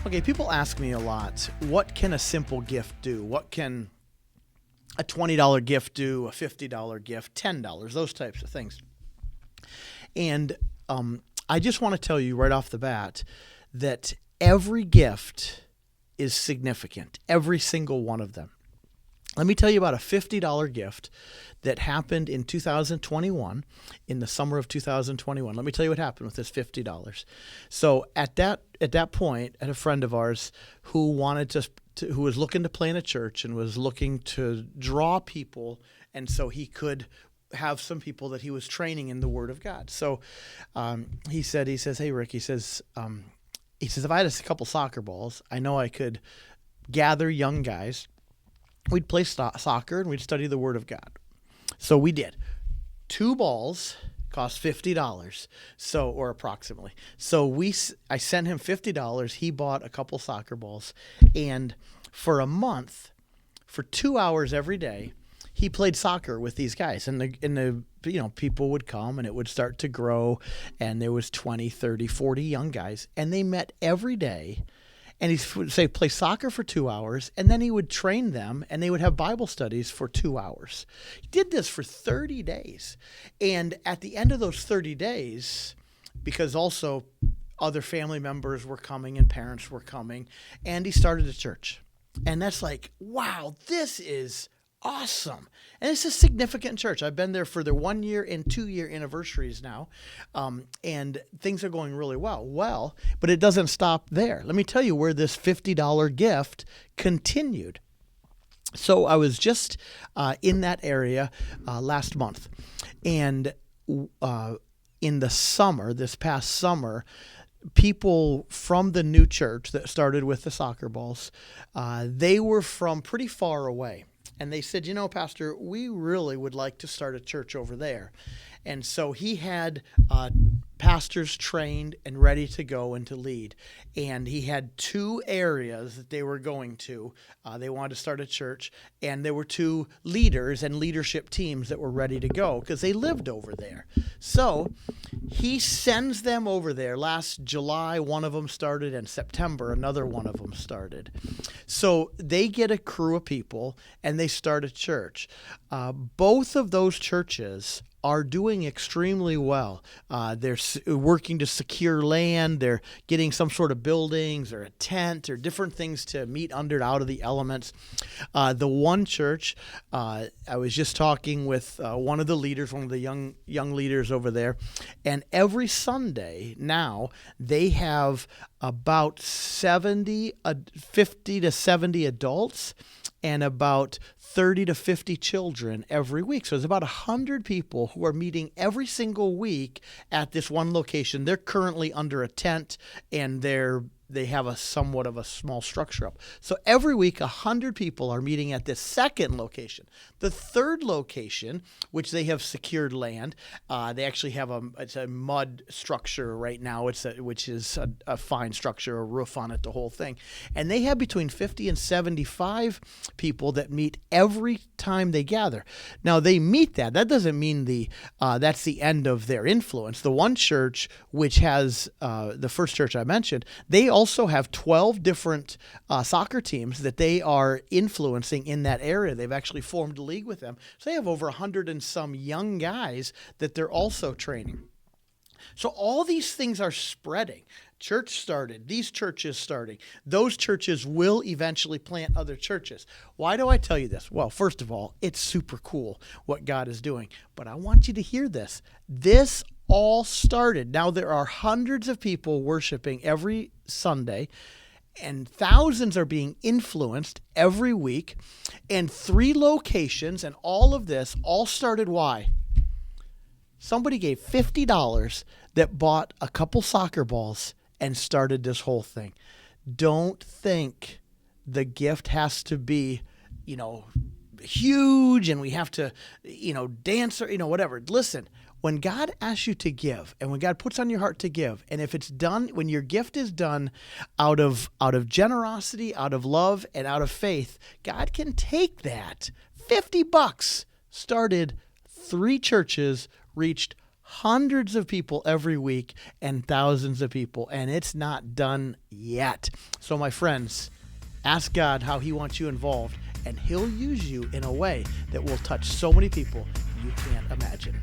Okay, people ask me a lot, what can a simple gift do? What can a $20 gift do, a $50 gift, $10, those types of things? And I just want to tell you right off the bat that every gift is significant, every single one of them. Let me tell you about a $50 gift that happened in 2021, in the summer of 2021. Let me tell you what happened with this $50. So at that point, at a friend of ours who wanted who was looking to play in a church and was looking to draw people, and so he could have some people that he was training in the Word of God. So he says, hey Rick, he says, if I had a couple soccer balls, I know I could gather young guys. We'd play soccer and we'd study the Word of God. So we did. 2 balls cost $50, or approximately. So I sent him $50. He bought a couple soccer balls, and for a month, for 2 hours every day, he played soccer with these guys, and the people would come, and it would start to grow, and there was 20, 30, 40 young guys, and they met every day. And he would say, play soccer for 2 hours, and then he would train them, and they would have Bible studies for 2 hours. He did this for 30 days. And at the end of those 30 days, because also other family members were coming and parents were coming, and he started a church. And that's like, wow, this is awesome. And it's a significant church. I've been there for their 1 year and 2 year anniversaries now. And things are going really well, but it doesn't stop there. Let me tell you where this $50 gift continued. So I was just in that area last month. And in the summer, this past summer, people from the new church that started with the soccer balls, they were from pretty far away. And they said, Pastor, we really would like to start a church over there. And so he had pastors trained and ready to go and to lead. And he had 2 areas that they were going to. They wanted to start a church. And there were 2 leaders and leadership teams that were ready to go because they lived over there. So he sends them over there. Last July, one of them started, and September, another one of them started. So they get a crew of people, and they start a church. Both of those churches are doing extremely well. They're working to secure land. They're getting some sort of buildings or a tent or different things to meet under out of the elements. The one church, I was just talking with one of the leaders, one of the young leaders over there, and every Sunday now they have about 50 to 70 adults and about 30 to 50 children every week. So there's about 100 people who are meeting every single week at this one location. They're currently under a tent, and they have a somewhat of a small structure up. So every week, 100 people are meeting at this second location. The third location, which they have secured land, they actually have it's a mud structure right now, which is a fine structure, a roof on it, the whole thing. And they have between 50 and 75 people that meet every time they gather. Now, they meet that. That doesn't mean that's the end of their influence. The one church, which has the first church I mentioned, they also have 12 different soccer teams that they are influencing in that area. They've actually formed a league with them. So they have over 100 and some young guys that they're also training. So all these things are spreading. Church started, these churches starting. Those churches will eventually plant other churches. Why do I tell you this? Well, first of all, it's super cool what God is doing. But I want you to hear this. This all started. Now there are hundreds of people worshiping every Sunday, and thousands are being influenced every week, and 3 locations, and all of this all started why? Somebody gave $50 that bought a couple soccer balls and started this whole thing. Don't think the gift has to be, huge and we have to, dance or, whatever. Listen, when God asks you to give and when God puts on your heart to give, and if it's done, when your gift is done out of generosity, out of love, and out of faith, God can take that. $50 started 3 churches, reached hundreds of people every week and thousands of people, and it's not done yet. So my friends, ask God how he wants you involved, and he'll use you in a way that will touch so many people you can't imagine.